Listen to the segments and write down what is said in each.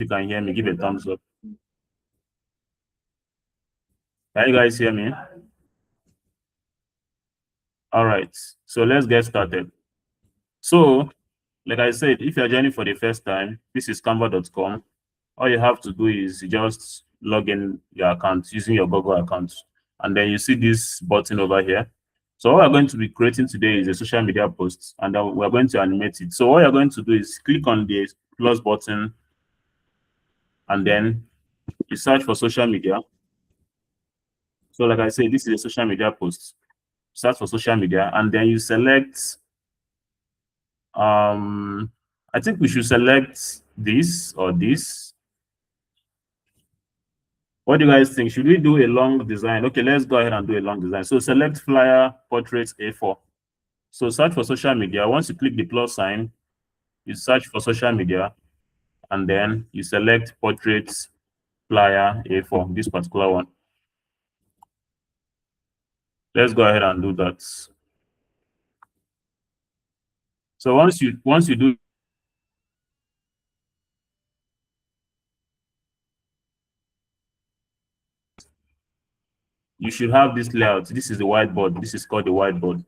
you can hear me, give a thumbs up. Can you guys hear me? All right, so let's get started. So, like I said, if you're joining for the first time, this is canva.com. All you have to do is just log in your account using your Google account. And then you see this button over here. So what we're going to be creating today is a social media post, and then we're going to animate it. So what you're going to do is click on the plus button, and then you search for social media. So like I said, this is a social media post. Search for social media, and then you select, I think we should select this or this. What do you guys think? Should we do a long design? Okay, let's go ahead and do a long design. So select flyer, portrait, A4. So search for social media. Once you click the plus sign, you search for social media, and then you select portrait, flyer, A4, this particular one. Let's go ahead and do that. So once you do, you should have this layout. This is the whiteboard. This is called the whiteboard.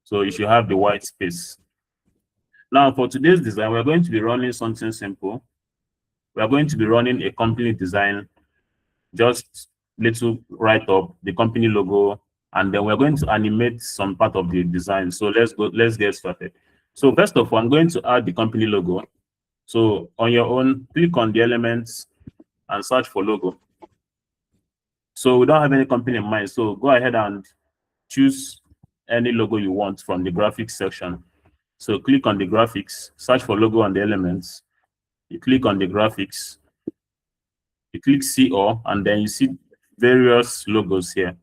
So you should have the white space. Now for today's design, we're going to be running something simple. We are going to be running a company design, just little write-up, the company logo, and then we're going to animate some part of the design. So let's get started. So first of all, I'm going to add the company logo. So on your own, click on the elements and search for logo. So we don't have any company in mind. So go ahead and choose any logo you want from the graphics section. So click on the graphics, search for logo on the elements. You click on the graphics, you click see all, and then you see various logos here.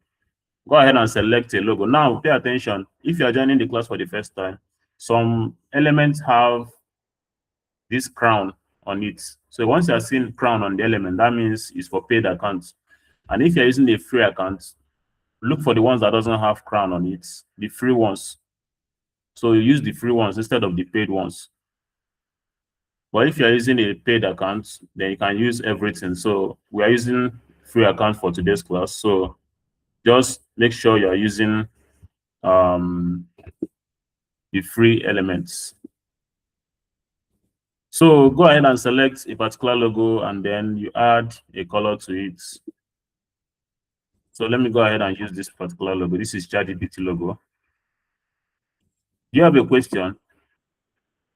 Go ahead and select a logo. Now pay attention. If you are joining the class for the first time, some elements have this crown on it. So once you are seeing crown on the element, that means it's for paid accounts. And if you're using a free account, look for the ones that doesn't have crown on it, the free ones. So you use the free ones instead of the paid ones. But if you're using a paid account, then you can use everything. So we are using free account for today's class. So just make sure you're using the free elements. So go ahead and select a particular logo, and then you add a color to it. So let me go ahead and use this particular logo. This is ChatGPT logo. Do you have a question?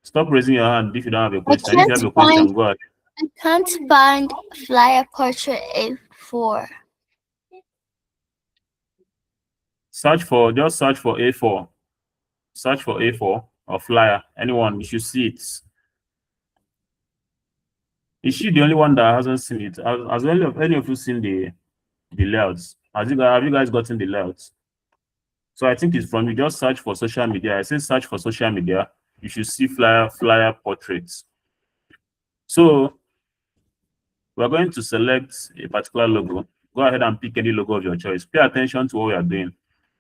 Stop raising your hand if you don't have a question. If you have a question, go ahead. I can't find flyer portrait A4. Just search for A4. Search for A4 or flyer. Anyone, you should see it. Is she the only one that hasn't seen it? Has any of you seen the layouts? Have you guys gotten the layouts? So I think it's from you. Just search for social media. I say search for social media. You should see flyer portraits. So we're going to select a particular logo. Go ahead and pick any logo of your choice. Pay attention to what we are doing.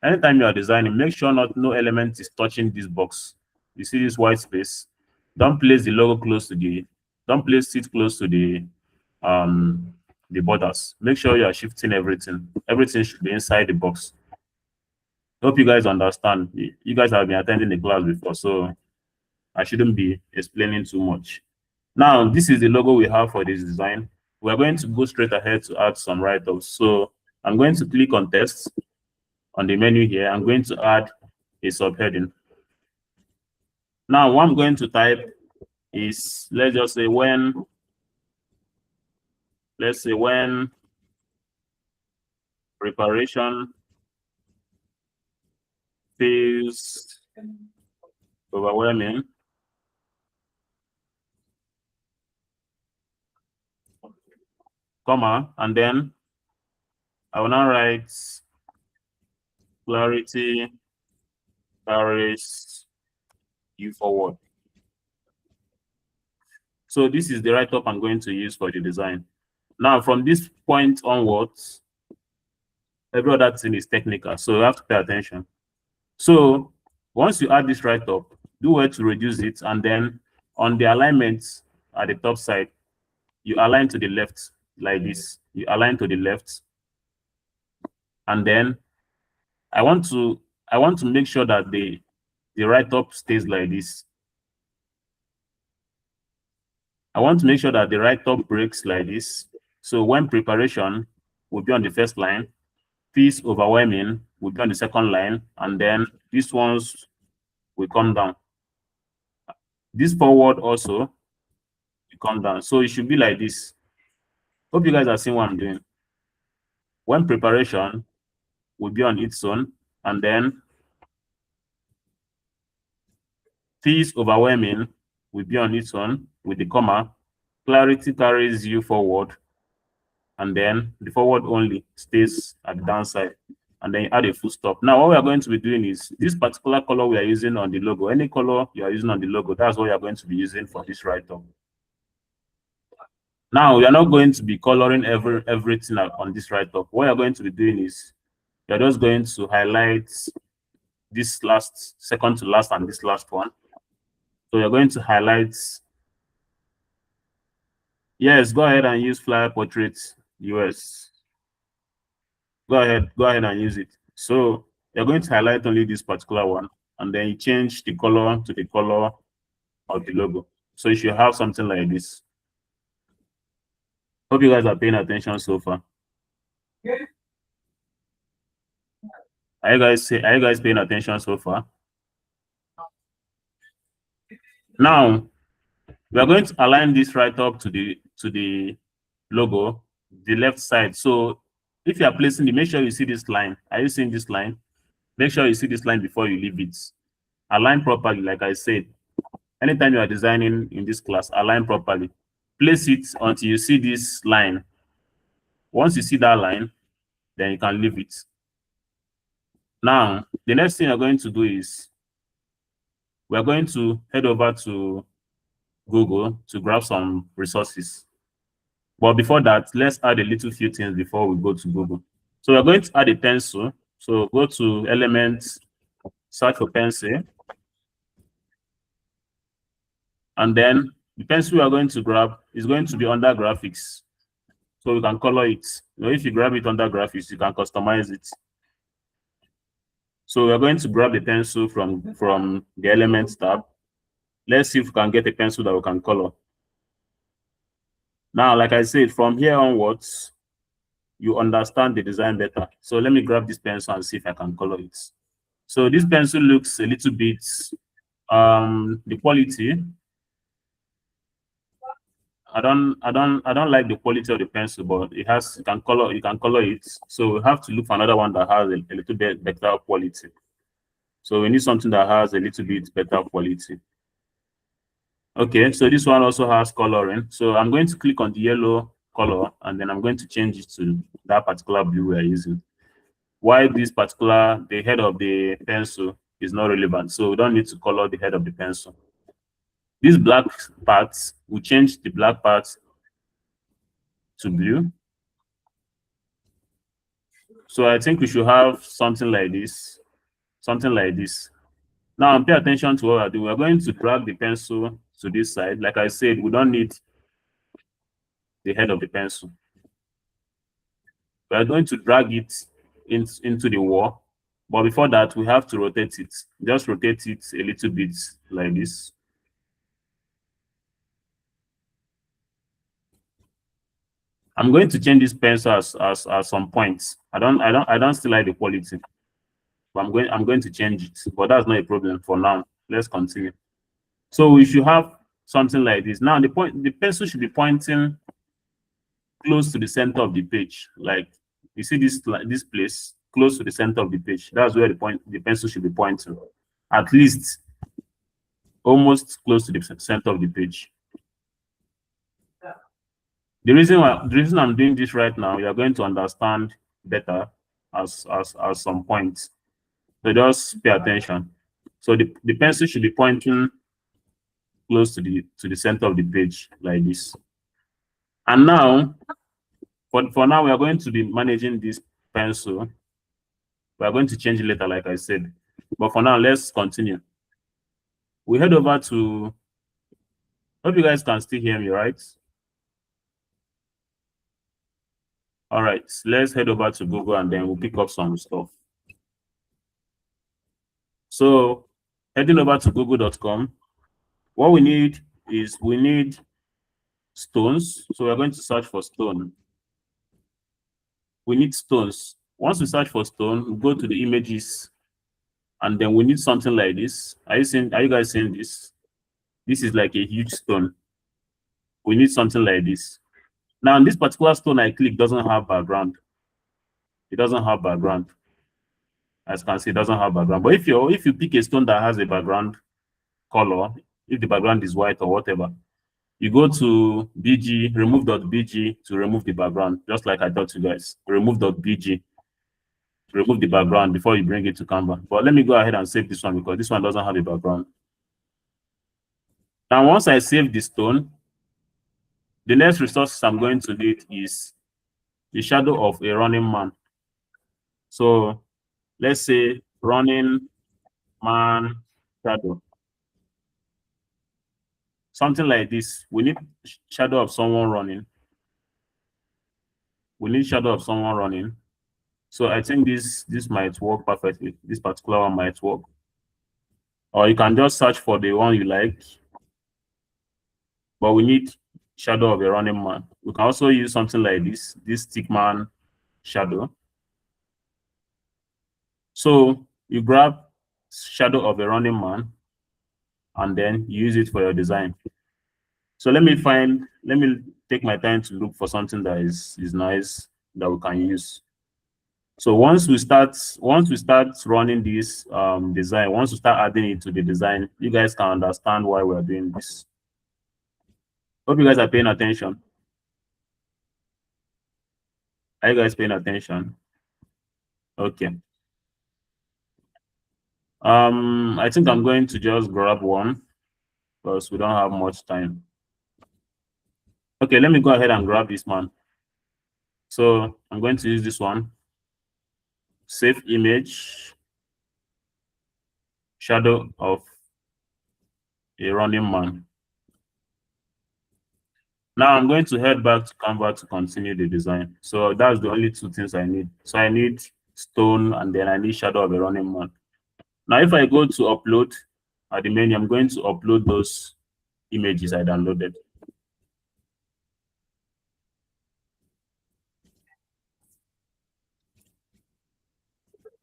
Anytime you are designing, make sure no element is touching this box. You see this white space? Don't place the logo close to the. Don't place it close to the borders. Make sure you are shifting everything. Everything should be inside the box. Hope you guys understand. You guys have been attending the class before, so I shouldn't be explaining too much. Now, this is the logo we have for this design. We're going to go straight ahead to add some write-ups. So I'm going to click on text on the menu here. I'm going to add a subheading. Now, what I'm going to type is, let's just say when preparation feels overwhelming, comma, and then I will now write clarity carries you forward. So this is the write-up I'm going to use for the design. Now, from this point onwards, every other thing is technical, so you have to pay attention. So once you add this write-up, do well to reduce it, and then on the alignment at the top side, you align to the left like this. You align to the left. And then I want to make sure that the write-up stays like this. I want to make sure that the write-up breaks like this. So when preparation will be on the first line, fees overwhelming will be on the second line, and then these ones will come down. This forward also will come down. So it should be like this. Hope you guys are seeing what I'm doing. When preparation will be on its own, and then fees overwhelming will be on its own with the comma. Clarity carries you forward, and then the forward only stays at the downside, and then you add a full stop. Now, what we are going to be doing is this particular color we are using on the logo. Any color you are using on the logo, that's what you are going to be using for this write-up. Now, we are not going to be coloring everything on this write-up. What you are going to be doing is you are just going to highlight this last, second to last, and this last one. So you're going to highlight. Yes, go ahead and use Flyer Portrait US. Go ahead and use it. So you're going to highlight only this particular one, and then you change the color to the color of the logo. So you should have something like this. Hope you guys are paying attention so far. Are you guys paying attention so far? Now we are going to align this right up to the logo, the left side. So if you are placing the, make sure you see this line. Are you seeing this line? Make sure you see this line before you leave it. Align properly, like I said. Anytime you are designing in this class, align properly. Place it until you see this line. Once you see that line, then you can leave it. Now, the next thing you're going to do is we're going to head over to Google to grab some resources. But before that, let's add a little few things before we go to Google. So we're going to add a pencil. So go to Elements, search for pencil. And then the pencil we are going to grab is going to be under graphics. So we can color it. You know, if you grab it under graphics, you can customize it. So we're going to grab the pencil from the Elements tab. Let's see if we can get a pencil that we can color. Now, like I said, from here onwards, you understand the design better. So let me grab this pencil and see if I can color it. So this pencil looks a little bit, the quality, I don't like the quality of the pencil, but it has, you can color it. So we have to look for another one that has a little bit better quality. So we need something that has a little bit better quality. Okay, so this one also has coloring. So I'm going to click on the yellow color, and then I'm going to change it to that particular blue we are using. Why this particular, the head of the pencil is not relevant. So we don't need to color the head of the pencil. These black parts, we change the black parts to blue. So I think we should have something like this. Something like this. Now pay attention to what we're doing. We're going to drag the pencil to this side. Like I said, we don't need the head of the pencil. We're going to drag it into the wall. But before that, we have to rotate it. Just rotate it a little bit like this. I'm going to change this pencil as some points. I don't still like the quality. But I'm going to change it. But that's not a problem for now. Let's continue. So we should have something like this. Now the pencil should be pointing close to the center of the page. Like you see this place close to the center of the page. That's where the pencil should be pointing. At least almost close to the center of the page. The reason I'm doing this right now, you are going to understand better as some points. So just pay attention. So the pencil should be pointing close to the center of the page like this. And now, for now, we are going to be managing this pencil. We are going to change it later, like I said. But for now, let's continue. We head over to, hope you guys can still hear me, right? All right, let's head over to Google and then we'll pick up some stuff. So heading over to google.com, what we need is we need stones. So we're going to search for stone. We need stones. Once we search for stone, we go to the images, and then we need something like this. Are you guys seeing this? This is like a huge stone. We need something like this. Now, this particular stone I click doesn't have background. It doesn't have background. As you can see, it doesn't have background. But if you pick a stone that has a background color, if the background is white or whatever, you go to BG, remove.bg to remove the background, just like I taught you guys. Remove.bg to remove the background before you bring it to Canva. But let me go ahead and save this one because this one doesn't have a background. Now, once I save the stone, the next resource I'm going to need is the shadow of a running man. So let's say running man shadow. Something like this. We need shadow of someone running. We need shadow of someone running. So I think this might work perfectly. This particular one might work. Or you can just search for the one you like. But we need shadow of a running man. We can also use something like this stickman shadow. So you grab shadow of a running man and then use it for your design. So let me take my time to look for something that is nice that we can use. So once we start running this design, once we start adding it to the design, you guys can understand why we're doing this. Hope you guys are paying attention. Are you guys paying attention? Okay. I think I'm going to just grab one because we don't have much time. Okay, let me go ahead and grab this one. So I'm going to use this one. Save image, shadow of a running man. Now I'm going to head back to Canva to continue the design. So that's the only two things I need. So I need stone and then I need shadow of a running man. Now if I go to upload at the menu, I'm going to upload those images I downloaded.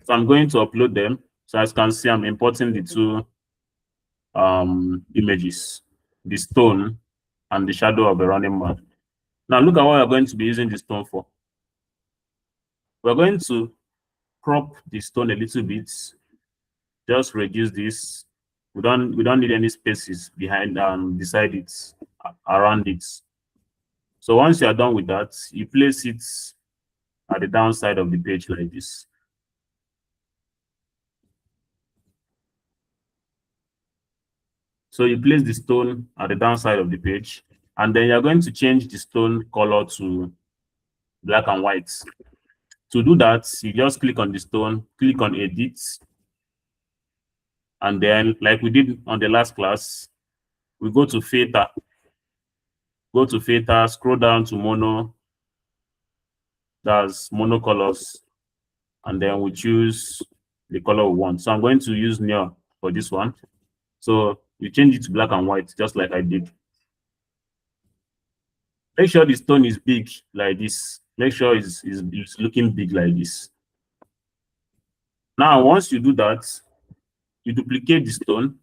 So I'm going to upload them. So as you can see, I'm importing the two images, the stone and the shadow of a running man. Now look at what we're going to be using the stone for. We're going to crop the stone a little bit. Just reduce this. We don't need any spaces behind and beside it, around it. So once you are done with that, you place it at the downside of the page like this. So you place the stone at the downside of the page, and then you're going to change the stone color to black and white. To do that, you just click on the stone, click on edit, and then like we did on the last class, we go to filter. Go to filter, scroll down to mono. That's mono colors, and then we choose the color we want. So I'm going to use neon for this one. So you change it to black and white, just like I did. Make sure the stone is big like this. Make sure it's looking big like this. Now, once you do that, you duplicate the stone.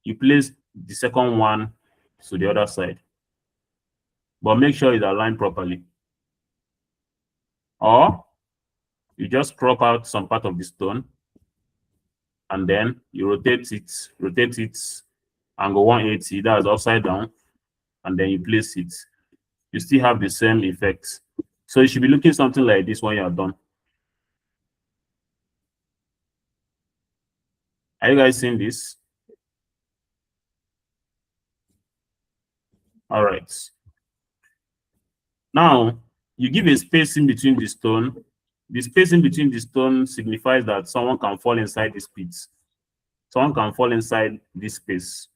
You place the second one to the other side. But make sure it's aligned properly. Or you just crop out some part of the stone and then you rotate it angle 180, that's upside down, and then you place it. You still have the same effect. So you should be looking something like this when you are done. Are you guys seeing this? All right. Now you give a space in between the stone. The space in between the stone signifies that someone can fall inside this pit. Someone can fall inside this space.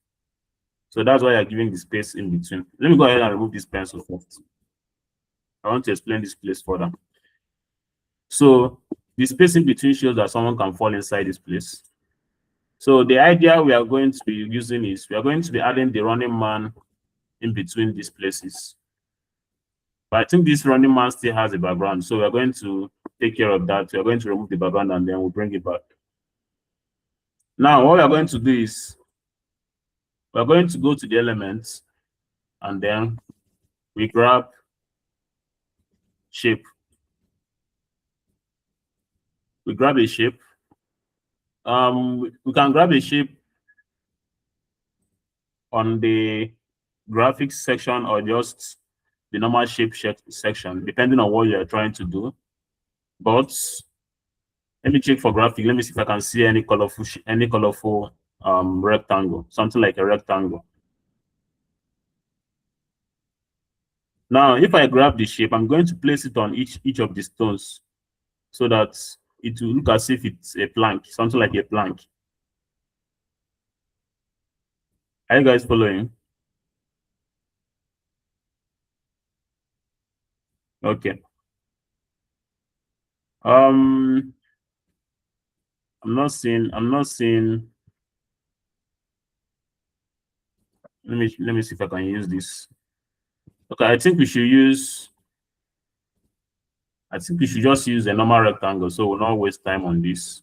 So that's why you're giving the space in between. Let me go ahead and remove this pencil first. I want to explain this place further. So the spacing between shows that someone can fall inside this place. So the idea we are going to be using is we are going to be adding the running man in between these places. But I think this running man still has a background. So we are going to take care of that. We are going to remove the background and then we'll bring it back. Now, what we are going to do is we're going to go to the elements and then we grab shape. We grab a shape. We can grab a shape on the graphics section or just the normal shape section, depending on what you're trying to do. But let me check for graphic. Let me see if I can see any colorful rectangle, something like a rectangle. Now, if I grab the shape, I'm going to place it on each of the stones so that it will look as if it's a plank, something like a plank. Are you guys following? Okay. I'm not seeing. Let me see if I can use this. Okay, I think we should just use a normal rectangle so we'll not waste time on this.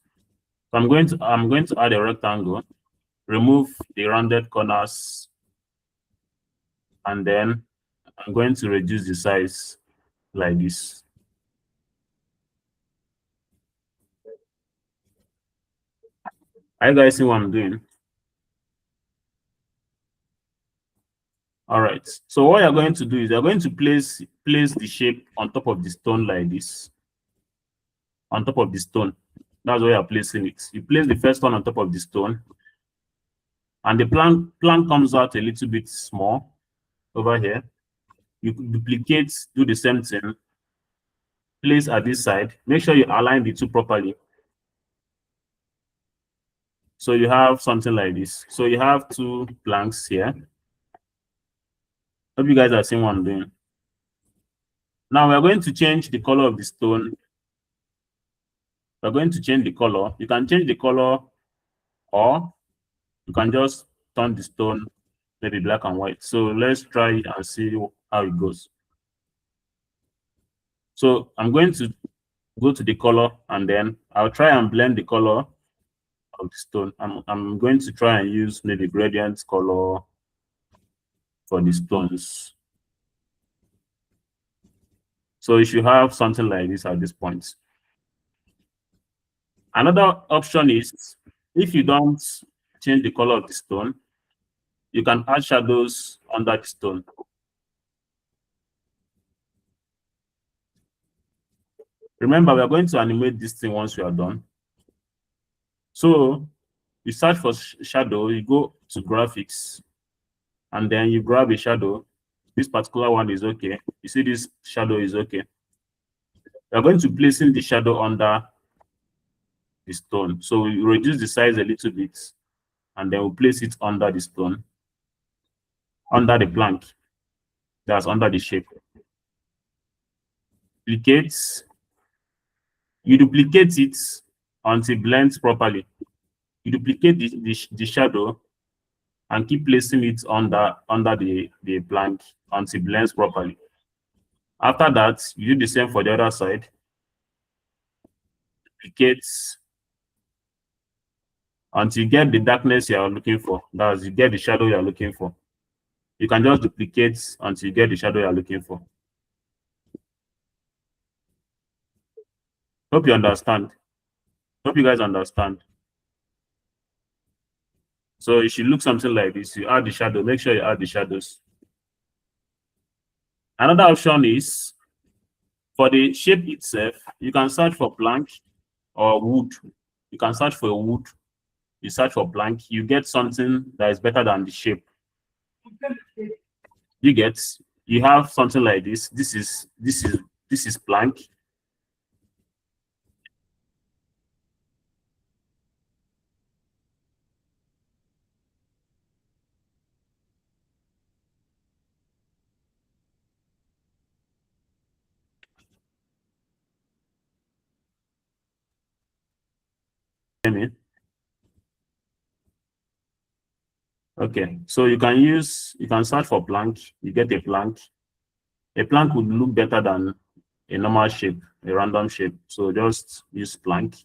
So I'm going to add a rectangle, remove the rounded corners, and then I'm going to reduce the size like this. Are you guys see what I'm doing? All right. So what you're going to do is you're going to place the shape on top of the stone like this. On top of the stone. That's where you're placing it. You place the first one on top of the stone, and the plank comes out a little bit small over here. You duplicate, do the same thing, place at this side. Make sure you align the two properly. So you have something like this. So you have two planks here. Hope you guys are seeing what I'm doing. Now we're going to change the color of the stone. We're going to change the color. You can change the color, or you can just turn the stone maybe black and white. So let's try it and see how it goes. So I'm going to go to the color and then I'll try and blend the color of the stone. I'm going to try and use maybe gradient color for the stones. So you should have something like this at this point. Another option is if you don't change the color of the stone, you can add shadows under the stone. Remember, we are going to animate this thing once we are done. So you search for shadow, you go to graphics, and then you grab a shadow. This particular one is okay. You see this shadow is okay. We are going to place in the shadow under the stone. So we reduce the size a little bit, and then we'll place it under the stone, under the plank that's under the shape. Duplicates. You duplicate it until it blends properly. You duplicate the shadow and keep placing it under the plank until it blends properly. After that, you do the same for the other side. Duplicate until you get the darkness you are looking for. That's you get the shadow you are looking for. You can just duplicate until you get the shadow you are looking for. Hope you understand. Hope you guys understand. So it should look something like this. You add the shadow. Make sure you add the shadows. Another option is for the shape itself, you can search for plank or wood. You can search for wood. You search for plank. You get something that is better than the shape. You have something like this. This is plank. me? Okay, so you can search for plank. You get a plank. A plank would look better than a normal shape, a random shape. So just use plank.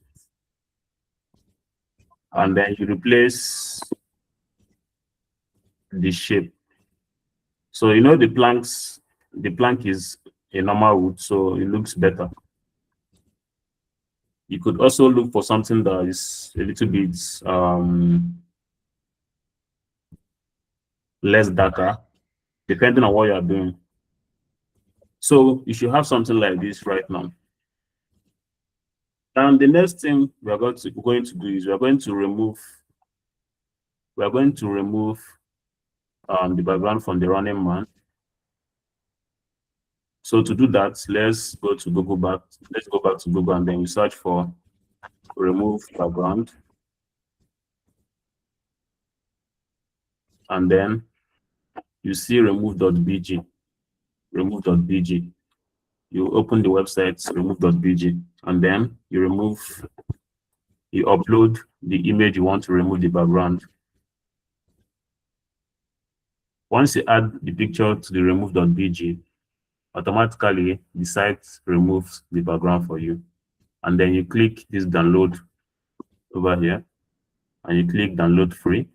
And then you replace the shape. So you know the plank is a normal wood, so it looks better. You could also look for something that is a little bit less darker, depending on what you are doing. So you should have something like this right now. And the next thing we are going to do is we are going to remove the background from the running man. So to do that, let's go to Google back. Let's go back to Google and then we search for remove background. And then you see remove.bg. Remove.bg. You open the website remove.bg and then you upload the image you want to remove the background. Once you add the picture to the remove.bg, automatically the site removes the background for you. And then you click this download over here and you click download free.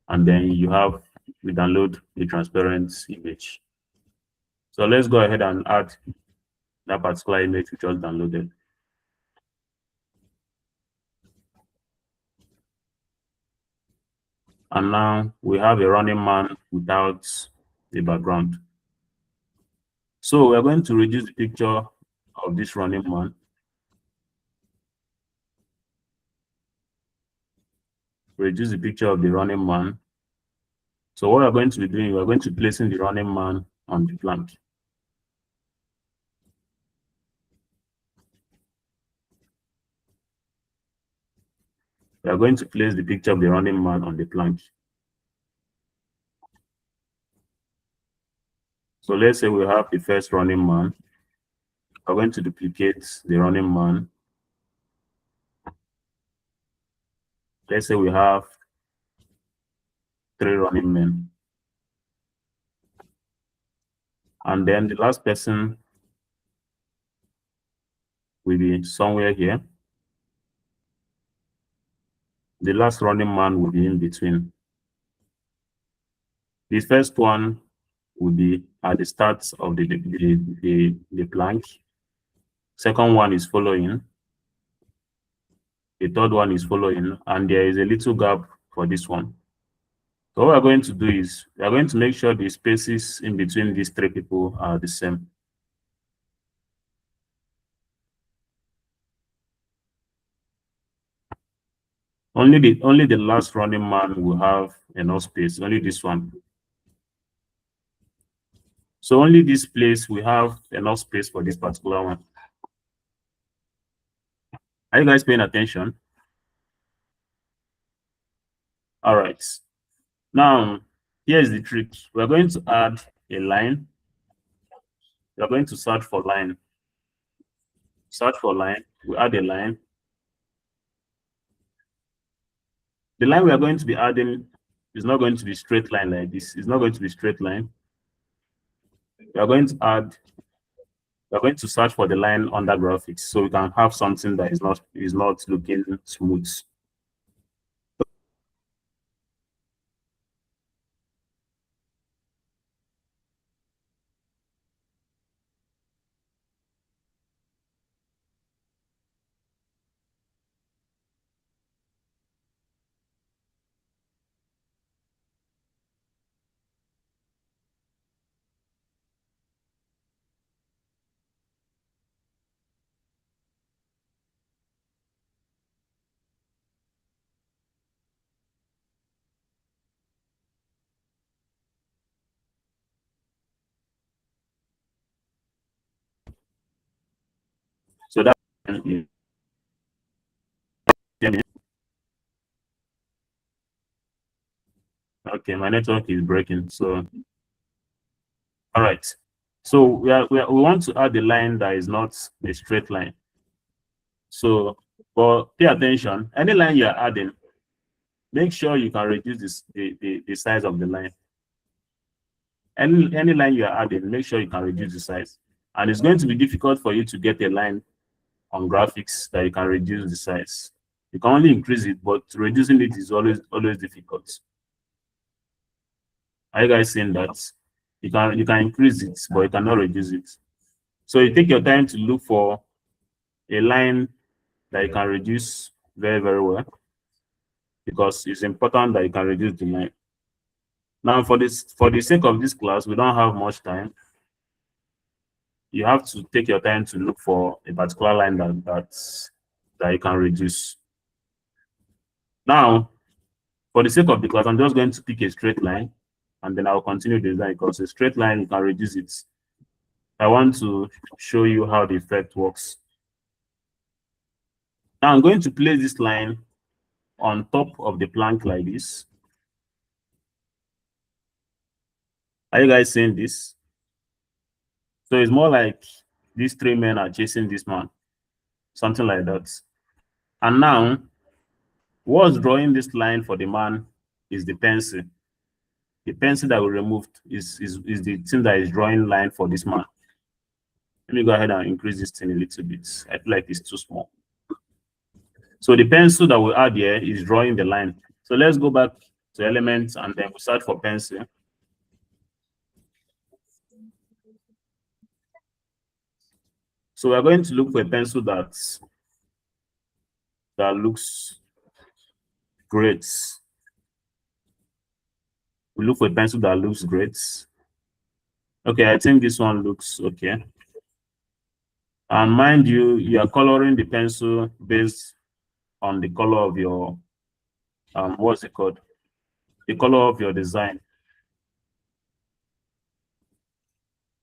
And then we download the transparent image. So let's go ahead and add that particular image we just downloaded. And now we have a running man without the background. So we're going to reduce the picture of this running man. Reduce the picture of the running man. So what we're going to be doing, we're going to be placing the running man on the plank. We are going to place the picture of the running man on the plank. So let's say we have the first running man. We're going to duplicate the running man. Let's say we have 3 running men. And then the last person will be somewhere here. The last running man will be in between. The first one will be at the start of the plank. Second one is following. The third one is following, and there is a little gap for this one. So what we're going to do is we are going to make sure the spaces in between these 3 people are the same. Only the last running man will have enough space, only this one. So only this place we have enough space for this particular one. Are you guys paying attention? All right. Now, here's the trick. We're going to add a line. We're going to search for line. Search for line. We add a line. The line we are going to be adding is not going to be straight line like this. It's not going to be straight line. We are going to search for the line under graphics so we can have something that is not looking smooth. So that okay, my network is breaking. So all right. So we want to add a line that is not a straight line. So But pay attention, any line you are adding, make sure you can reduce the size of the line. Any line you are adding, make sure you can reduce the size. And it's going to be difficult for you to get a line on graphics that you can reduce the size. You can only increase it, but reducing it is always difficult. Are you guys seeing that? You can increase it, but you cannot reduce it. So you take your time to look for a line that you can reduce very, very well, because it's important that you can reduce the line. Now, for the sake of this class, we don't have much time. You have to take your time to look for a particular line that you can reduce. Now, for the sake of the class, I'm just going to pick a straight line, and then I'll continue the design, because a straight line, you can reduce it. I want to show you how the effect works. Now, I'm going to place this line on top of the plank like this. Are you guys seeing this? So it's more like these three men are chasing this man, something like that. And now, what's drawing this line for the man is the pencil. The pencil that we removed is the thing that is drawing line for this man. Let me go ahead and increase this thing a little bit. I feel like it's too small. So the pencil that we add here is drawing the line. So let's go back to elements, and then we search for pencil. So we're going to look for a pencil that looks great. We look for a pencil that looks great. Okay, I think this one looks okay. And mind you, you are coloring the pencil based on the color of your what's it called? The color of your design.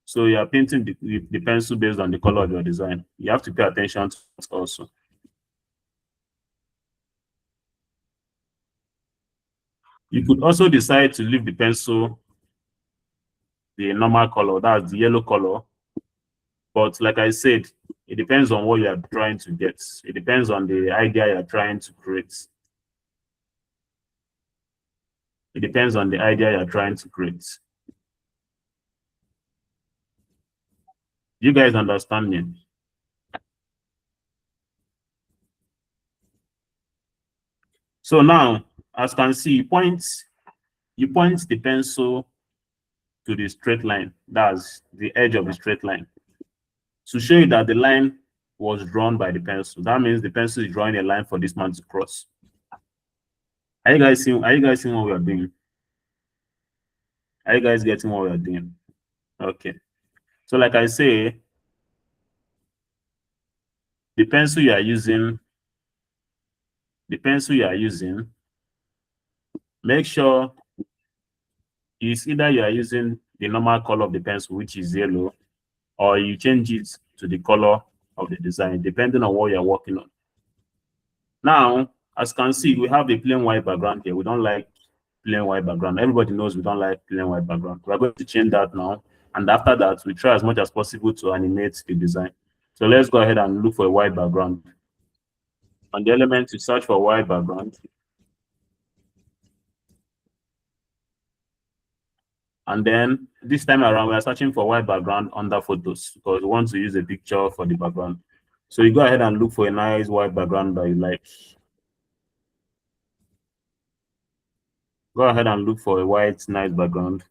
So you are painting the pencil based on the color of your design. You have to pay attention to it also. You could also decide to leave the pencil the normal color, that's the yellow color. But like I said, it depends on what you are trying to get. It depends on the idea you are trying to create. It depends on the idea you are trying to create. You guys understand me? So now, as you can see, you point the pencil to the straight line. That's the edge of the straight line. To show you that the line was drawn by the pencil. That means the pencil is drawing a line for this man to cross. Are you guys seeing what we are doing? Are you guys getting what we are doing? Okay. So like I say, the pencil you are using, make sure it's either you are using the normal color of the pencil, which is yellow, or you change it to the color of the design, depending on what you're working on. Now, as you can see, we have the plain white background here. We don't like plain white background. Everybody knows we don't like plain white background. We're going to change that now. And after that, we try as much as possible to animate the design. So let's go ahead and look for a white background. On the element, to search for white background. And then this time around, we are searching for white background under photos, because we want to use a picture for the background. So you go ahead and look for a nice white background that you like. Go ahead and look for a white, nice background.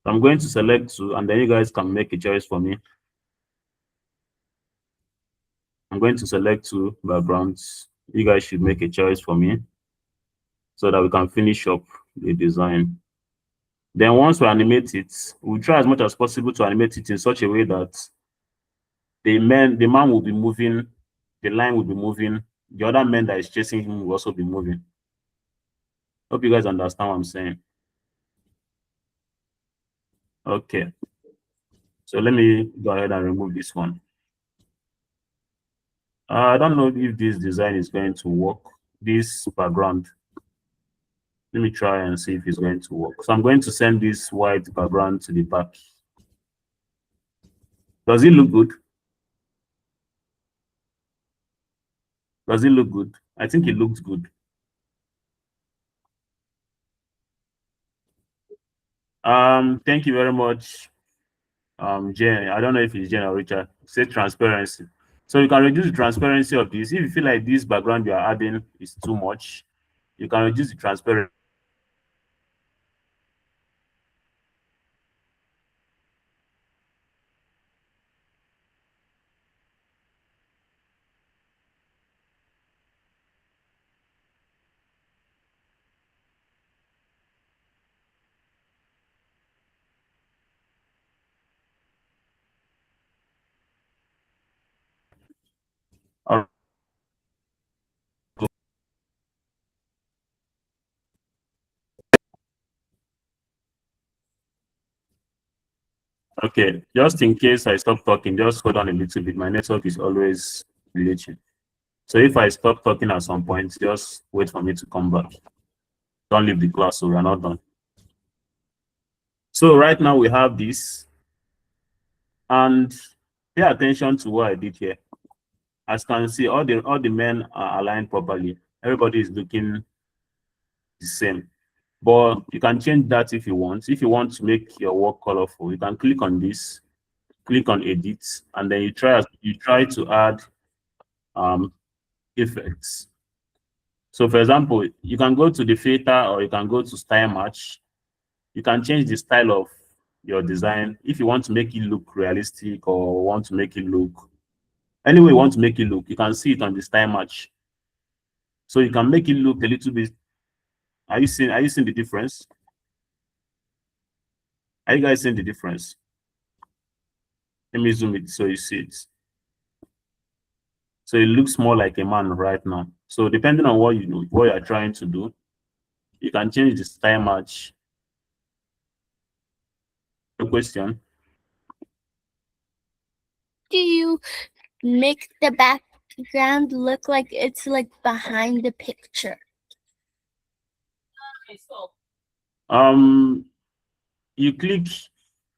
I'm going to select two, and then you guys can make a choice for me. I'm going to select two backgrounds. You guys should make a choice for me so that we can finish up the design. Then once we animate it, we'll try as much as possible to animate it in such a way that the man will be moving, the line will be moving, the other man that is chasing him will also be moving. Hope you guys understand what I'm saying. Okay. So let me go ahead and remove this one. I don't know if this design is going to work, this background. Let me try and see if it's going to work. So I'm going to send this white background to the back. Does it look good? Does it look good? I think it looks good. Thank you very much, Jen. I don't know if it's Jen or Richard. Say transparency. So you can reduce the transparency of this. If you feel like this background you are adding is too much, you can reduce the transparency. Okay, just in case I stop talking, just hold on a little bit. My network is always glitching. So if I stop talking at some point, just wait for me to come back. Don't leave the class, so we're not done. So right now we have this, and pay attention to what I did here. As you can see, all the men are aligned properly. Everybody is looking the same. But you can change that if you want. If you want to make your work colorful, you can click on this, click on edit, and then you try to add effects. So for example, you can go to the filter or you can go to style match. You can change the style of your design if you want to make it look realistic or want to make it look any way you want to make it look. You can see it on the style match. So you can make it look a little bit. Are you seeing the difference? Are you guys seeing the difference? Let me zoom it so you see it. So it looks more like a man right now. So depending on what you are trying to do, you can change the style match. The question. Do you make the background look like it's like behind the picture?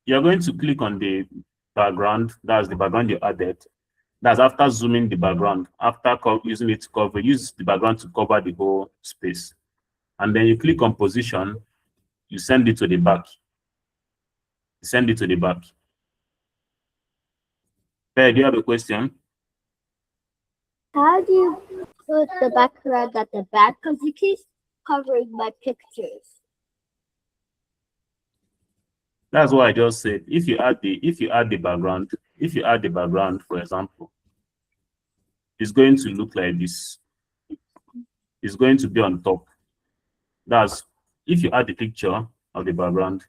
You're going to click on the background. That's the background you added. That's after zooming the background, after using it to cover, use the background to cover the whole space. And then you click on position, you send it to the back. Send it to the back. Hey, do you have a question? How do you put the background at the back? Because it keeps covering my pictures. That's what I just said. If you add the background, for example, it's going to look like this. It's going to be on top. That's if you add the picture of the background,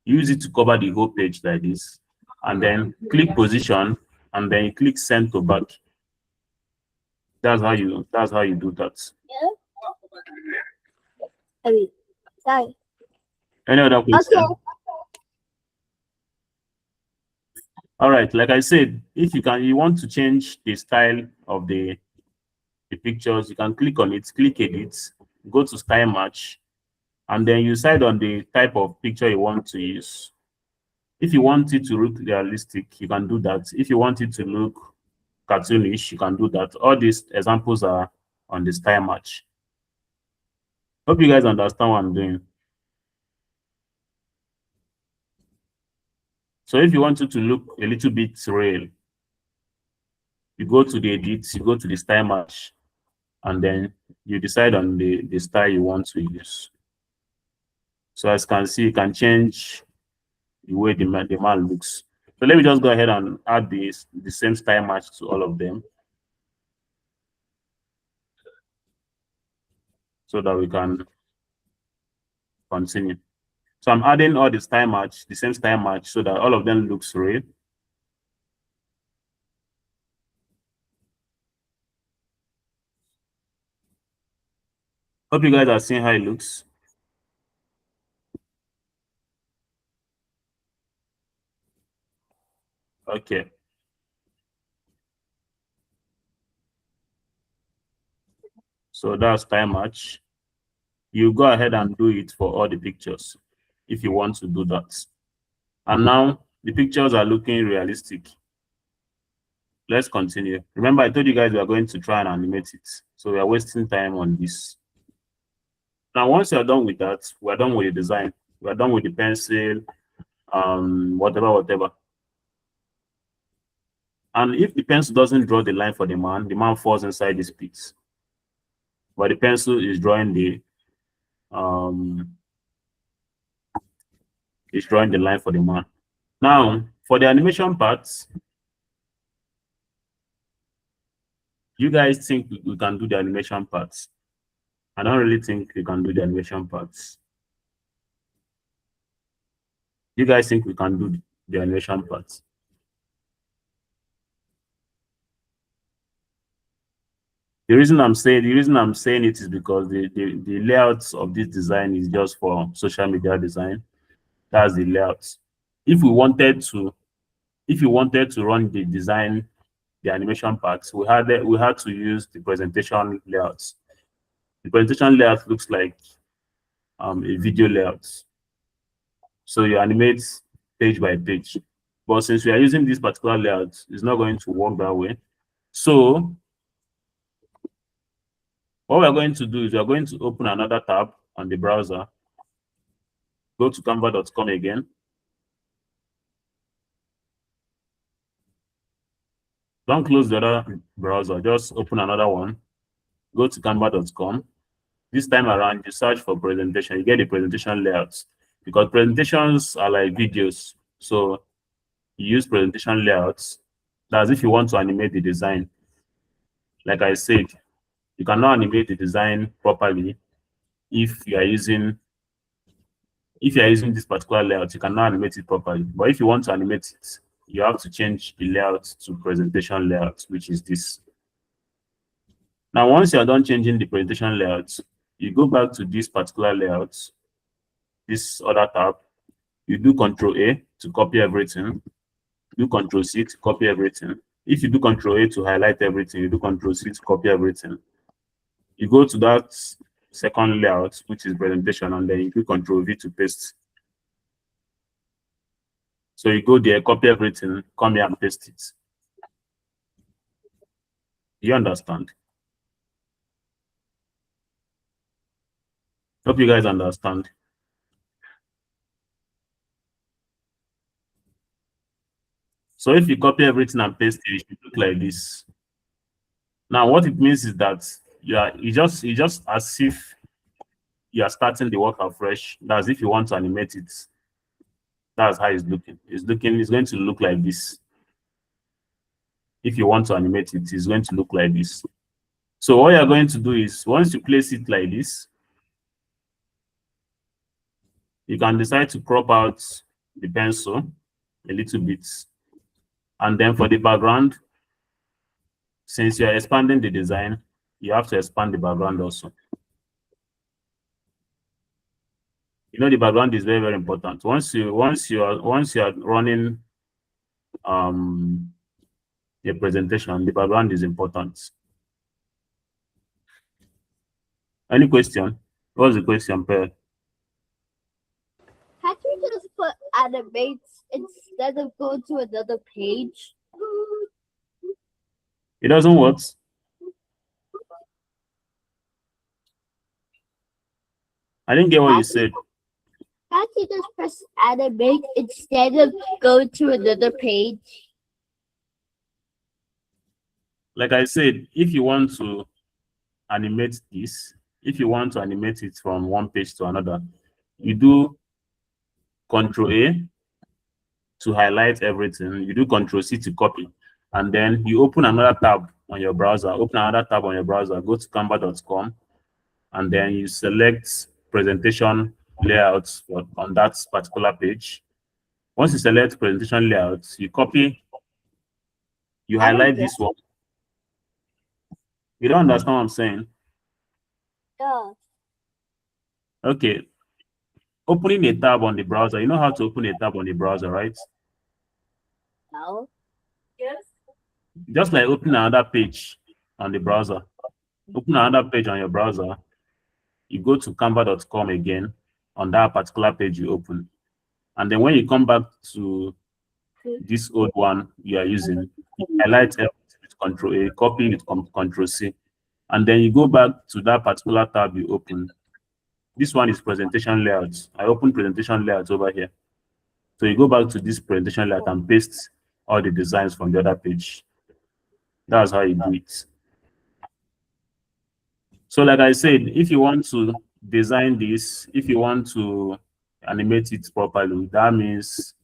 use it to cover the whole page like this, and then click position, and then you click send to back. That's how you do that. Yeah. I mean, sorry. Any other question? Okay. All right, like I said, if you want to change the style of the pictures, you can click on it, click edit, go to style match, and then you decide on the type of picture you want to use. If you want it to look realistic, you can do that. If you want it to look cartoonish, you can do that. All these examples are on the style match. Hope you guys understand what I'm doing. So if you want it to look a little bit real, you go to the edit, you go to the style match, and then you decide on the style you want to use. So as you can see, you can change the way the man looks. So let me just go ahead and add the same style match to all of them, so that we can continue. So I'm adding all the style match, the same style match, so that all of them looks real. Hope you guys are seeing how it looks. Okay. So that's style match. You go ahead and do it for all the pictures if you want to do that. And now the pictures are looking realistic. let's continue. Remember, I told you guys we are going to try and animate it. So we are wasting time on this. Now, once you are done with that, we are done with the design. We are done with the pencil, whatever. And if the pencil doesn't draw the line for the man falls inside this pit. But the pencil is drawing the line for the man. Now, for the animation parts, you guys think we can do the animation parts? I don't really think we can do the animation parts. You guys think we can do the animation parts? The reason I'm saying it is because the layouts of this design is just for social media design. That's the layouts. If you wanted to run the design, the animation parts, we had to use the presentation layouts. The presentation layout looks like a video layout. So you animate page by page. But since we are using this particular layout, it's not going to work that way. So what we're going to do is we're going to open another tab on the browser. Go to canva.com again. Don't close the other browser, just open another one. Go to canva.com. This time around, you search for presentation. You get the presentation layouts because presentations are like videos. So you use presentation layouts. That's if you want to animate the design. Like I said, you cannot animate the design properly if you are using this particular layout. You cannot animate it properly. But if you want to animate it, you have to change the layout to presentation layout, which is this. Now, once you are done changing the presentation layout, you go back to this particular layout, this other tab. You do Control A to copy everything. Do Control C to copy everything. If you do Control A to highlight everything, you do Control C to copy everything. You go to that second layout, which is presentation, and then you do Control V to paste. So you go there, copy everything, come here and paste it. You understand? Hope you guys understand. So if you copy everything and paste it, it should look like this. Now, what it means is that it's just as if you are starting the work afresh. That's if you want to animate it. That's how it's looking. It's going to look like this. If you want to animate it, it's going to look like this. So what you're going to do is, once you place it like this, you can decide to crop out the pencil a little bit. And then for the background, since you're expanding the design, you have to expand the background also. You know, the background is very, very important. Once you are running a presentation, the background is important. Any question? What's the question, Per? Can't you just put animates instead of go to another page? It doesn't work. I didn't get what you said. Can't you just press animate instead of go to another page? Like I said, if you want to animate this, if you want to animate it from one page to another, you do Control A to highlight everything. You do Control C to copy. And then you open another tab on your browser. Go to canva.com. And then you select presentation layouts on that particular page. Once you select presentation layouts, you copy, you highlight this one. You don't understand what I'm saying? Yeah. Okay. Opening a tab on the browser. You know how to open a tab on the browser, right? No. Yes. Just like opening another page on the browser. Open another page on your browser. You go to canva.com again. On that particular page you open. And then when you come back to this old one you are using, you highlight everything. Control A, copying with Control C, and then you go back to that particular tab you opened. This one is presentation layouts. I open presentation layouts over here. So you go back to this presentation layout and paste all the designs from the other page. That's how you do it. So like I said, if you want to design this, if you want to animate it properly, that means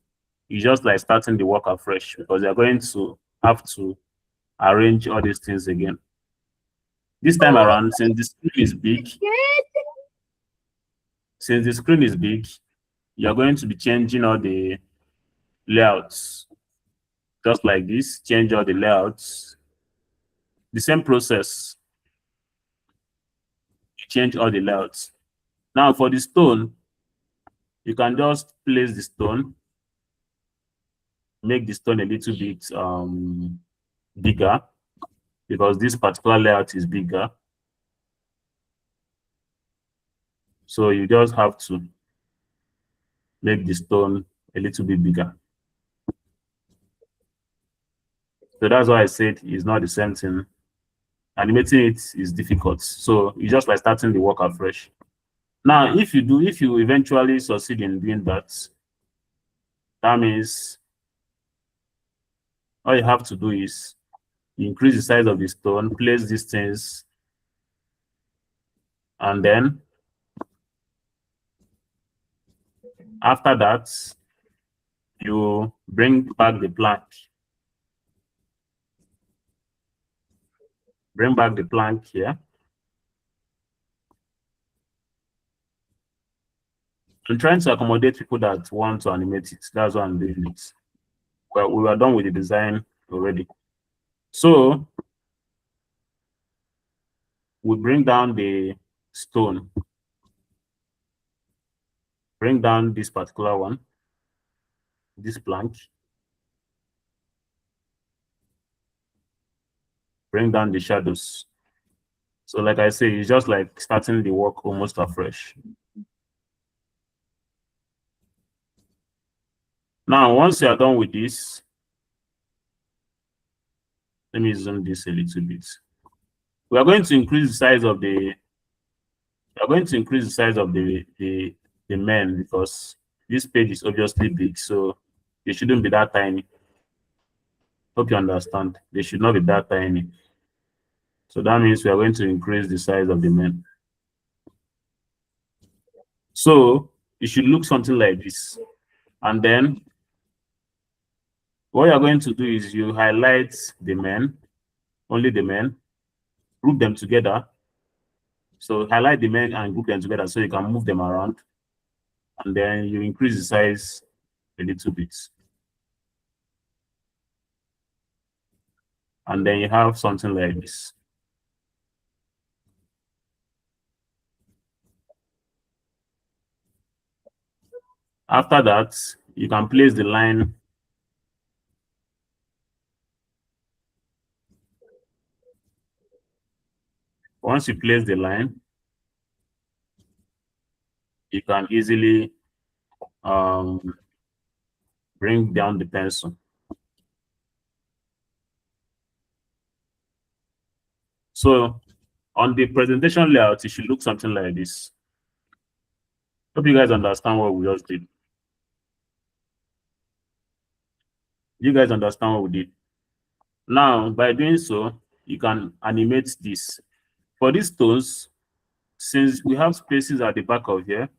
it's just like starting the work afresh, because you're going to have to arrange all these things again. This time around, since the screen is big, you're going to be changing all the layouts. Just like this, change all the layouts. The same process. You change all the layouts. Now for the stone, you can just place the stone, make the stone a little bit bigger, because this particular layout is bigger. So you just have to make the stone a little bit bigger. So that's why I said it's not the same thing. Animating it is difficult. So it's just like starting the work afresh. Now, if you eventually succeed in doing that, that means all you have to do is increase the size of the stone, place these things, and then after that, you bring back the plank. Bring back the plank here. I'm trying to accommodate people that want to animate it. That's why I'm doing it. Well, we are done with the design already. So we bring down the stone. Bring down this particular one, this plank. Bring down the shadows. So like I say, it's just like starting the work almost afresh. Now, once you are done with this, let me zoom this a little bit. We are going to increase the size of the men, because this page is obviously big, so they shouldn't be that tiny. Hope you understand. They should not be that tiny. So that means we are going to increase the size of the men. So it should look something like this. And then what you're going to do is you highlight the men, only the men, group them together. So highlight the men and group them together so you can move them around. And then you increase the size a little bit. And then you have something like this. After that, you can place the line. Once you place the line, you can easily bring down the pencil. So on the presentation layout, it should look something like this. Hope you guys understand what we just did. You guys understand what we did. Now, by doing so, you can animate this. For these stones, since we have spaces at the back of here,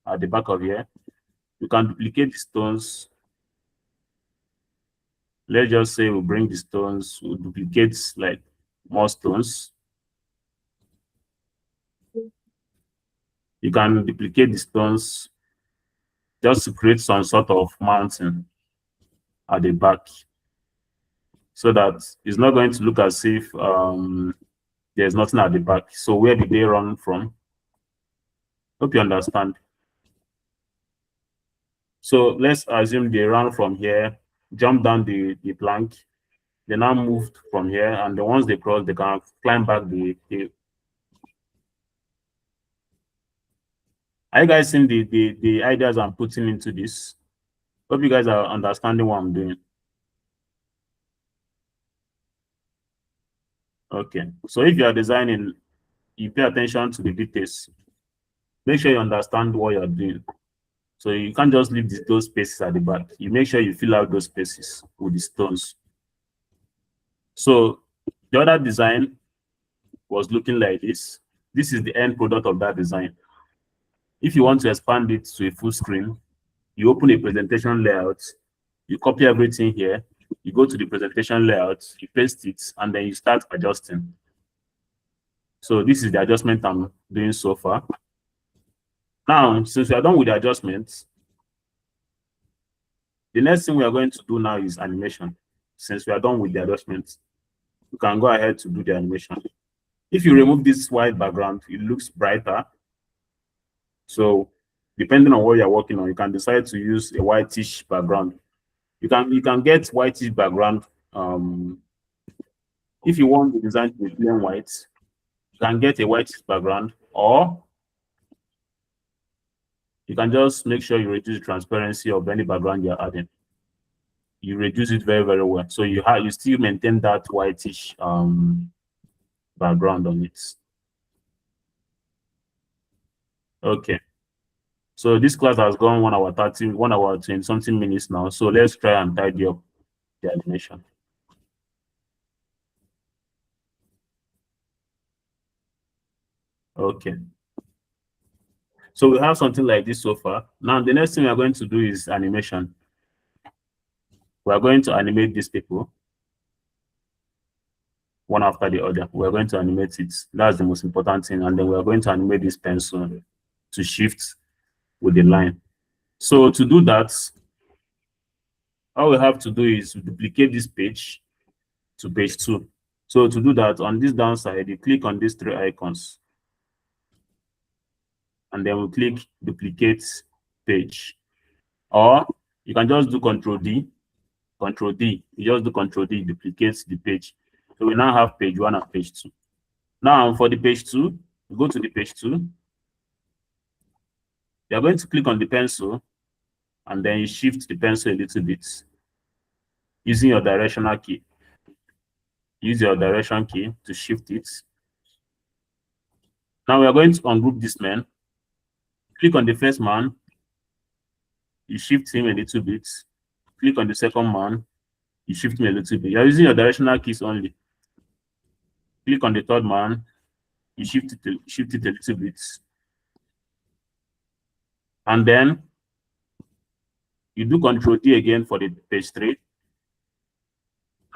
you can duplicate the stones. Let's just say we bring the stones, we duplicate like more stones. You can duplicate the stones just to create some sort of mountain at the back, so that it's not going to look as if there's nothing at the back. So where did they run from? Hope you understand. So let's assume they ran from here, jump down the plank, they now moved from here, and then once they cross, they can climb back the Are you guys seeing the ideas I'm putting into this? Hope you guys are understanding what I'm doing. Okay, so if you are designing, you pay attention to the details. Make sure you understand what you're doing. So you can't just leave those spaces at the back. You make sure you fill out those spaces with the stones. So the other design was looking like this. This is the end product of that design. If you want to expand it to a full screen, you open a presentation layout, you copy everything here, you go to the presentation layout, you paste it, and then you start adjusting. So this is the adjustment I'm doing so far. Now, since we are done with the adjustments, the next thing we are going to do now is animation. Since we are done with the adjustments, you can go ahead to do the animation. If you remove this white background, it looks brighter. So depending on what you're working on, you can decide to use a whitish background. You can get whitish background. If you want the design to be plain white, you can get a whitish background, or you can just make sure you reduce the transparency of any background you're adding. You reduce it very, very well. So you still maintain that whitish background on it. Okay. So this class has gone 1 hour 30, 1 hour 20 something minutes now. So let's try and tidy up the animation. Okay. So we have something like this so far. Now the next thing we are going to do is animation. We are going to animate these people one after the other. We are going to animate it. That's the most important thing. And then we are going to animate this pencil to shift with the line. So to do that, all we have to do is duplicate this page to page 2. So to do that, on this downside, you click on these 3 icons. And then we click duplicate page. Or you can just do Control D. Control D. You just do Control D, duplicates the page. So we now have page 1 and page 2. Now for the page 2, you go to the page 2. You're going to click on the pencil, and then you shift the pencil a little bit using your directional key. Use your direction key to shift it. Now we are going to ungroup this man. Click on the first man. You shift him a little bit. Click on the second man. You shift him a little bit. You're using your directional keys only. Click on the third man. You shift it a little bit. And then you do Control D again for the page 3.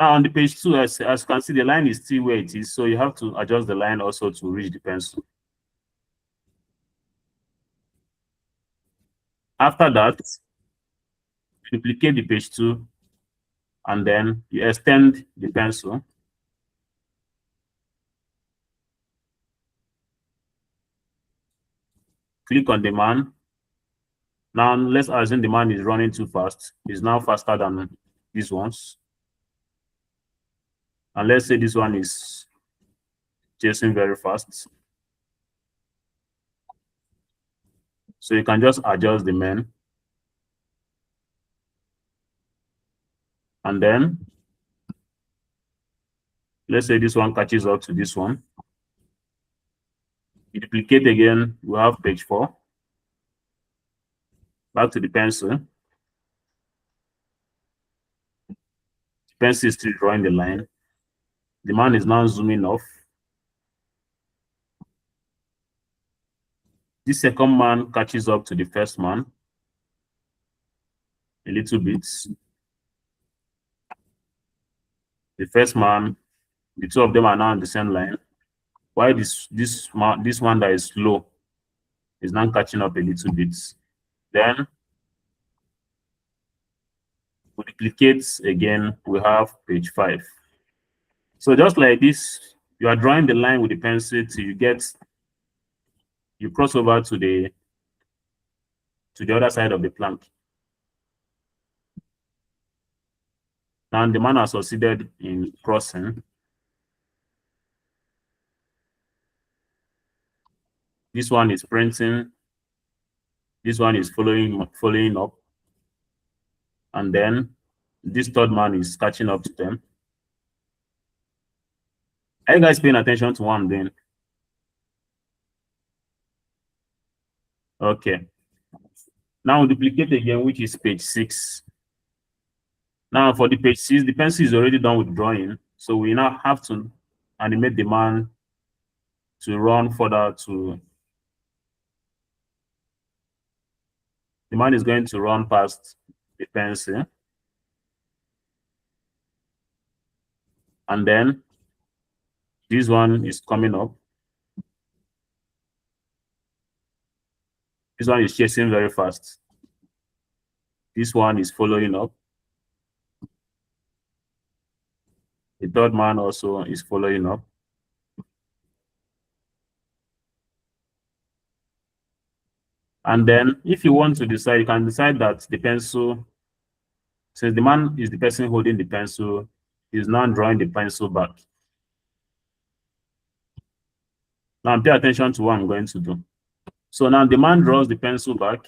Now on the page 2, as you can see, the line is still where it is, so you have to adjust the line also to reach the pencil. After that, duplicate the page 2, and then you extend the pencil. Click on the man. Now let's assume the man is running too fast. He's now faster than these ones. And let's say this one is chasing very fast. So you can just adjust the man. And then let's say this one catches up to this one. You duplicate again, we have page 4. Back to the pencil. The pencil is still drawing the line. The man is now zooming off. This second man catches up to the first man a little bit. The first man, the two of them are now on the same line. While this one that is slow is now catching up a little bit. Then we duplicate again, we have page 5. So just like this, you are drawing the line with the pencil till you cross over to the other side of the plank. Now the man has succeeded in crossing. This one is printing. This one is following up. And then this third man is catching up to them. Are you guys paying attention to what I'm doing? Okay. Now duplicate again, which is page 6. Now for the page 6, the pencil is already done with drawing. So we now have to animate the man to run further to. The man is going to run past the pencil. And then this one is coming up. This one is chasing very fast. This one is following up. The third man also is following up. And then if you want to decide, you can decide that the pencil, since the man is the person holding the pencil, is now drawing the pencil back. Now pay attention to what I'm going to do. So now the man draws the pencil back.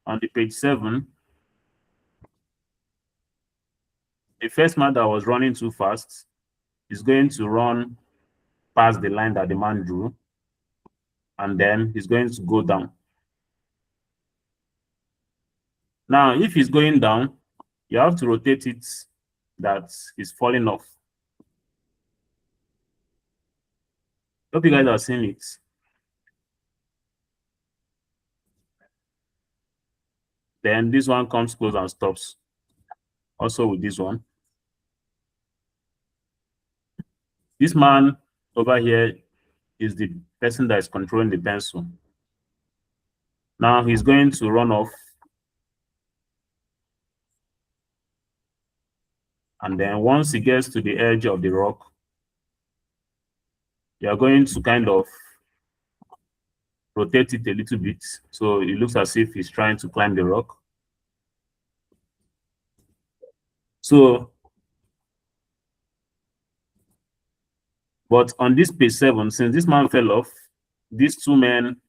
On the page 7, the first man that was running too fast is going to run past the line that the man drew, and then he's going to go down. Now, if he's going down, you have to rotate it that is falling off. Hope you guys are seeing it. Then this one comes close and stops. Also with this one. This man over here is the person that is controlling the pencil. Now he's going to run off. And then once he gets to the edge of the rock, you are going to kind of rotate it a little bit. So it looks as if he's trying to climb the rock. So, but on this page 7, since this man fell off, these two men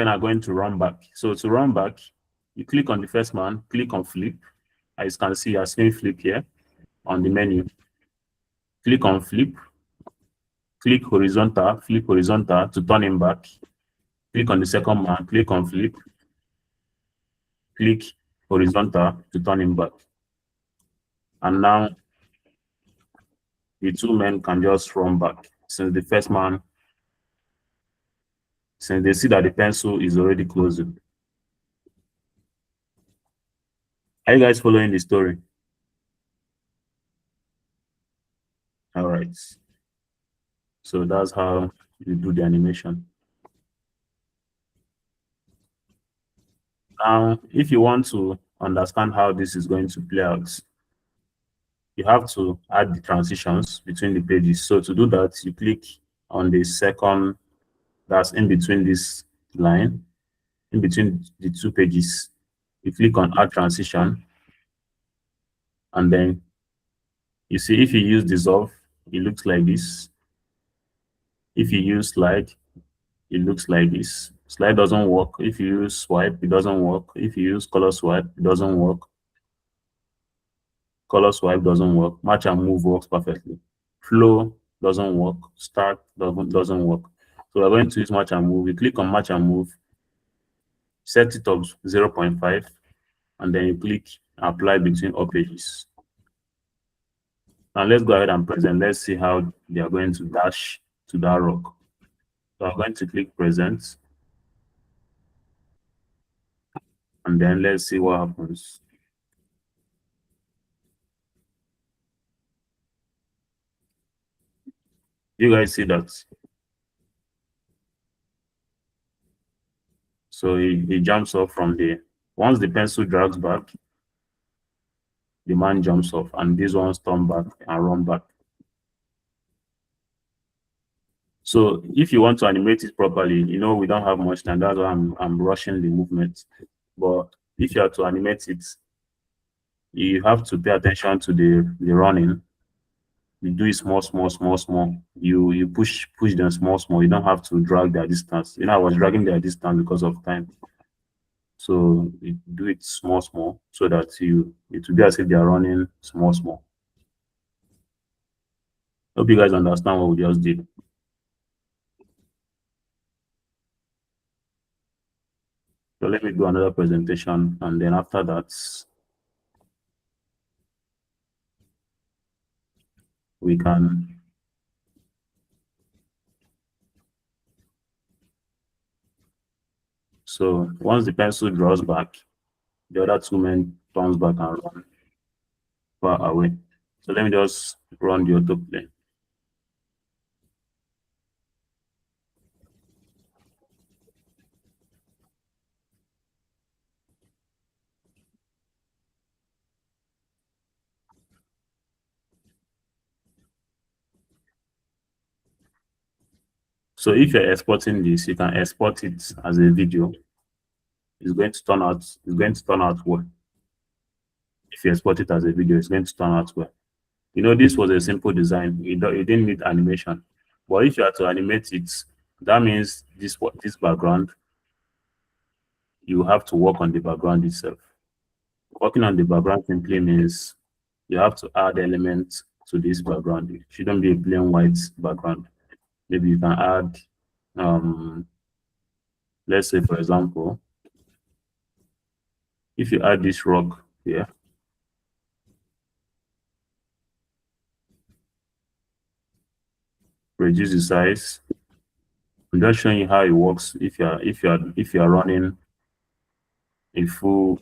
are going to run back. So to run back, you click on the first man, click on flip. As you can see, you're seeing flip here on the menu. Click on flip, click horizontal, flip horizontal to turn him back. Click on the second man, click on flip, click horizontal to turn him back. And now the two men can just run back since the first man, since they see that the pencil is already closing. Are you guys following the story? All right. So that's how you do the animation. Now, if you want to understand how this is going to play out, you have to add the transitions between the pages. So to do that, you click on the second, that's in between this line, in between the two pages. You click on add transition, and then you see if you use dissolve, it looks like this. If you use slide, it looks like this. Slide doesn't work. If you use swipe, it doesn't work. If you use color swipe, it doesn't work. Color swipe doesn't work. Match and move works perfectly. Flow doesn't work. Start doesn't work. So we're going to use match and move. You click on match and move, set it up 0.5, and then you click apply between all pages. Now let's go ahead and present. Let's see how they are going to dash to that rock. So I'm going to click present. And then let's see what happens. You guys see that? So he jumps off from the, once the pencil drags back, the man jumps off, and these ones turn back and run back. So if you want to animate it properly, you know, we don't have much time. That's why I'm rushing the movement. But if you are to animate it, you have to pay attention to the running. you do it small, small, small, small. You push them small, small. You don't have to drag their distance. I was dragging their distance because of time. So you do it small, small, so that it will be as if they are running small, small. Hope you guys understand what we just did. So let me do another presentation, and then after that, we can so once the pencil draws back, the other two men turns back and run far away. So let me just run the autoplay. So if you're exporting this, you can export it as a video. It's going to turn out well. If you export it as a video, it's going to turn out well. This was a simple design. It didn't need animation. But if you are to animate it, that means this background, you have to work on the background itself. Working on the background simply means you have to add elements to this background. It shouldn't be a plain white background. Maybe you can add, let's say, for example, if you add this rock here, reduce the size. I'm just showing you how it works if you are running a full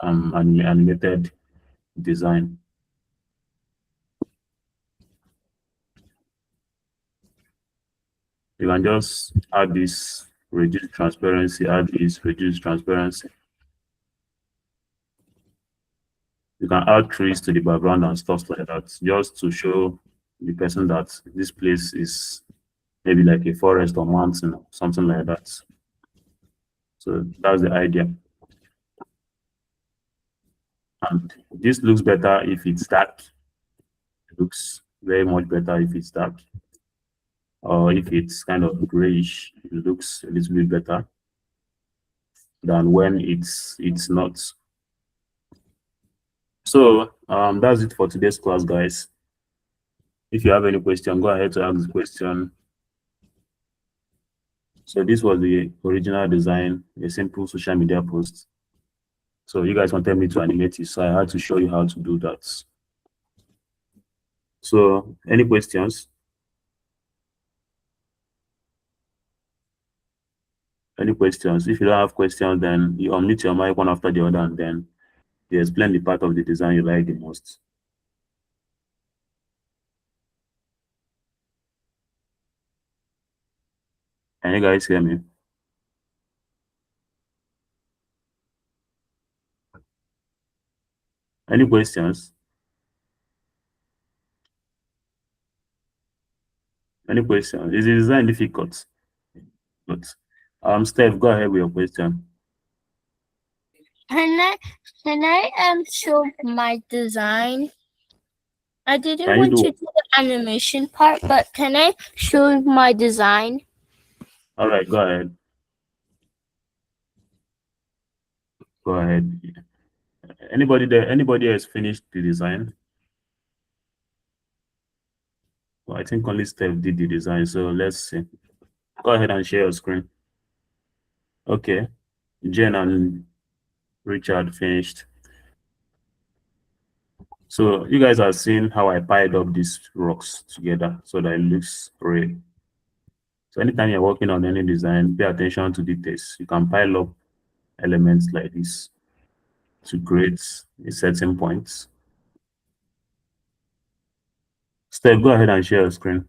animated design. You can just add this, reduce transparency, add this, reduce transparency. You can add trees to the background and stuff like that, just to show the person that this place is maybe like a forest or mountain or something like that. So that's the idea. And this looks better if it's dark. It looks very much better if it's dark. Or if it's kind of grayish, it looks a little bit better than when it's not. So that's it for today's class, guys. If you have any question, go ahead to ask the question. So this was the original design, a simple social media post. So you guys wanted me to animate it, so I had to show you how to do that. So any questions? Any questions? If you don't have questions, then you unmute your mic one after the other, and then you explain the part of the design you like the most. Can you guys hear me? Any questions? Any questions? Is the design difficult? But Steph, go ahead with your question. Can I show my design? I didn't Can you want do? to do the animation part, but can I show my design? All right, go ahead. Go ahead. Anybody there? Anybody has finished the design? Well, I think only Steph did the design, so let's see. Go ahead and share your screen. Okay, Jen and Richard finished. So you guys have seen how I piled up these rocks together so that it looks real. So anytime you're working on any design, pay attention to details. You can pile up elements like this to create a certain point. Steph, go ahead and share your screen.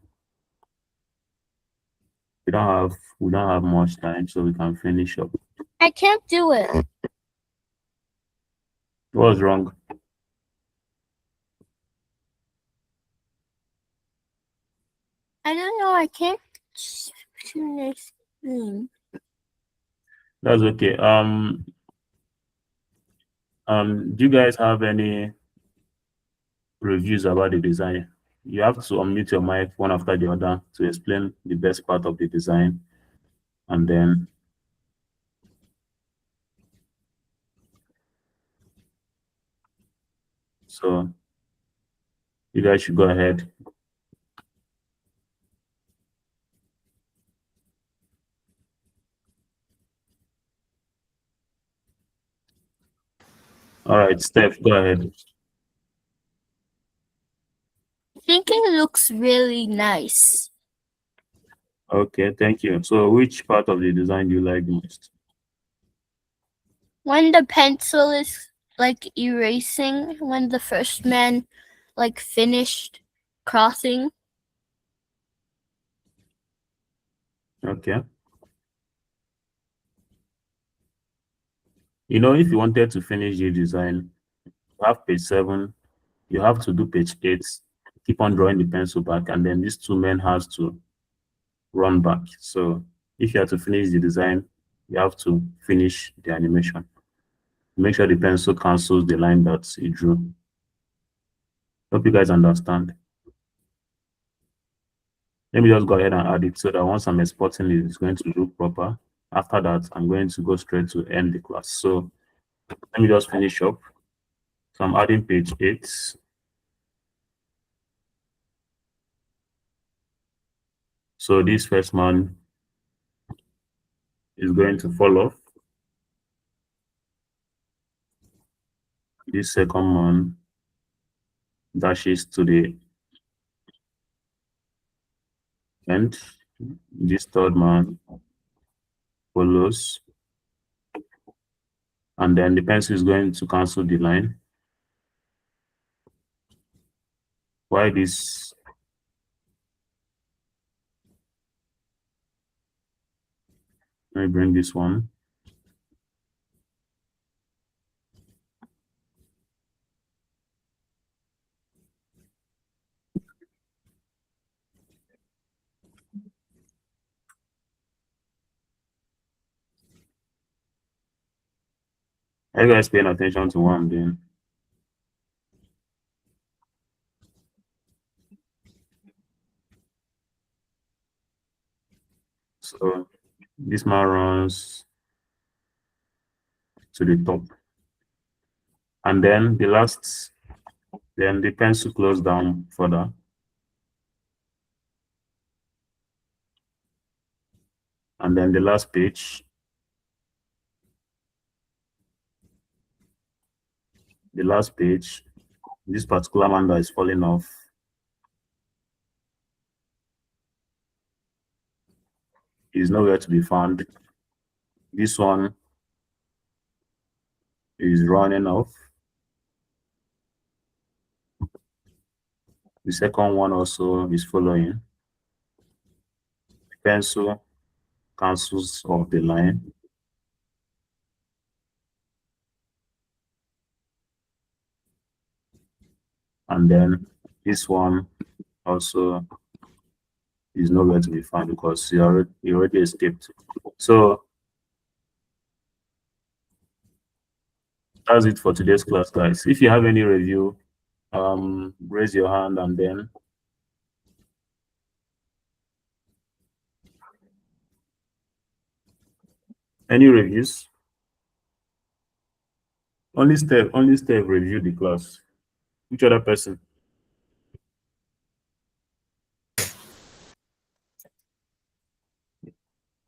We don't have much time, so we can finish up. I can't do it. What's wrong? I don't know. I can't share screen. That's okay. Do you guys have any reviews about the design? you have to unmute your mic one after the other to explain the best part of the design. And then so you guys should go ahead. All right, Steph, go ahead. I think it looks really nice. Okay, thank you. So which part of the design do you like the most? When the pencil is like erasing, when the first man like finished crossing. Okay. You know, if you wanted to finish the design, you have page 7, you have to do page 8, keep on drawing the pencil back, and then these two men has to run back. So if you have to finish the design, you have to finish the animation. Make sure the pencil cancels the line that you drew. Hope you guys understand. Let me just go ahead and add it so that once I'm exporting it, it's going to look proper. After that, I'm going to go straight to end the class. So let me just finish up. So I'm adding page 8. So this first man is going to fall off. This second man dashes to the end. This third man follows. And then the pencil is going to cancel the line. Why this? Let me bring this one. Are you guys paying attention to what I'm doing? So this man runs to the top. And then then the pencil closes down further. And then the last page, this particular man that is falling off is nowhere to be found. This one is running off. The second one also is following. The pencil cancels off the line. And then this one also is nowhere to be found because he already escaped. So that's it for today's class, guys. If you have any review, raise your hand. And then any reviews? Only Steph reviewed the class. Which other person?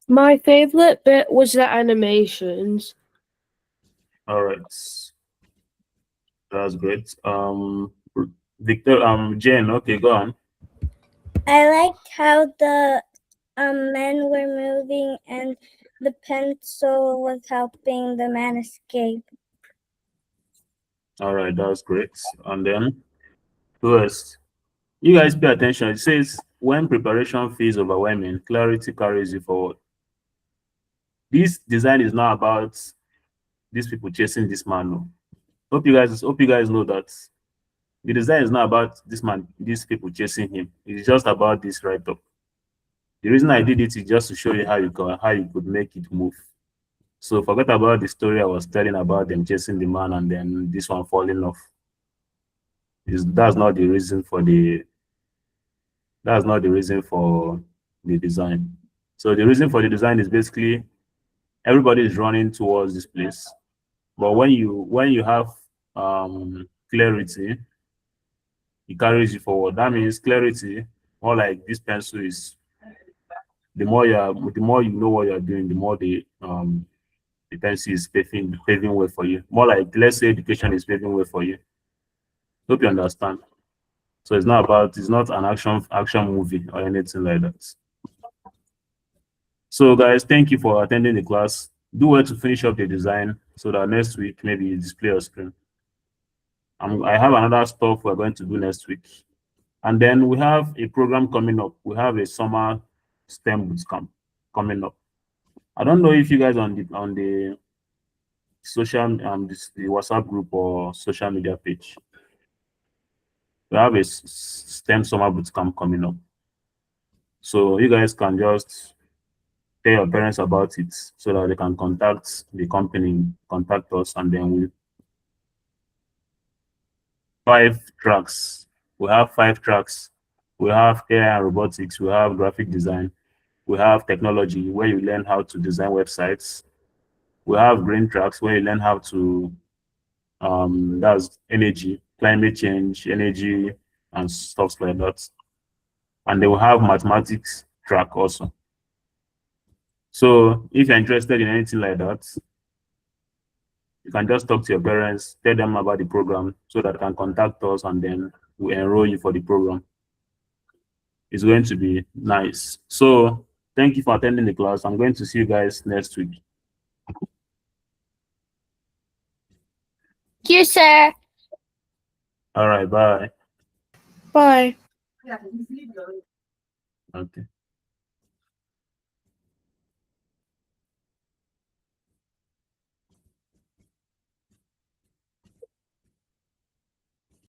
My favorite bit was the animations. All right, that's great. Victor, Jen, okay, go on. I liked how the men were moving and the pencil was helping the man escape. All right, that's great. And then first, you guys pay attention. It says when preparation feels overwhelming, clarity carries you forward. This design is not about these people chasing this man. No. Hope you guys know that the design is not about these people chasing him. It's just about this write-up. The reason I did it is just to show you how you could make it move. So forget about the story I was telling about them chasing the man and then this one falling off. That's not the reason for the That's not the reason for the design. So the reason for the design is basically everybody is running towards this place. But when you have clarity, it carries you forward. That means clarity, more like this pencil is the more you know what you're doing, the more the pencil is paving way for you. More like, let's say, education is paving way for you. Hope you understand. So it's not an action movie or anything like that. So guys, thank you for attending the class. Do well to finish up the design so that next week maybe you display your screen. I have another stuff we're going to do next week. And then we have a program coming up. We have a summer STEM bootcamp coming up. I don't know if you guys on the social the WhatsApp group or social media page. We have a STEM summer bootcamp coming up. So you guys can just tell your parents about it so that they can contact the company, contact us, and then we 5 tracks. We have 5 tracks. We have AI and robotics. We have graphic design. We have technology, where you learn how to design websites. We have green tracks, where you learn how to that's energy, climate change, energy, and stuff like that. And they will have mathematics track also. So if you're interested in anything like that, you can just talk to your parents, tell them about the program so that they can contact us, and then we enroll you for the program. It's going to be nice. So thank you for attending the class. I'm going to see you guys next week. Thank you, sir. All right, bye. Bye. Okay.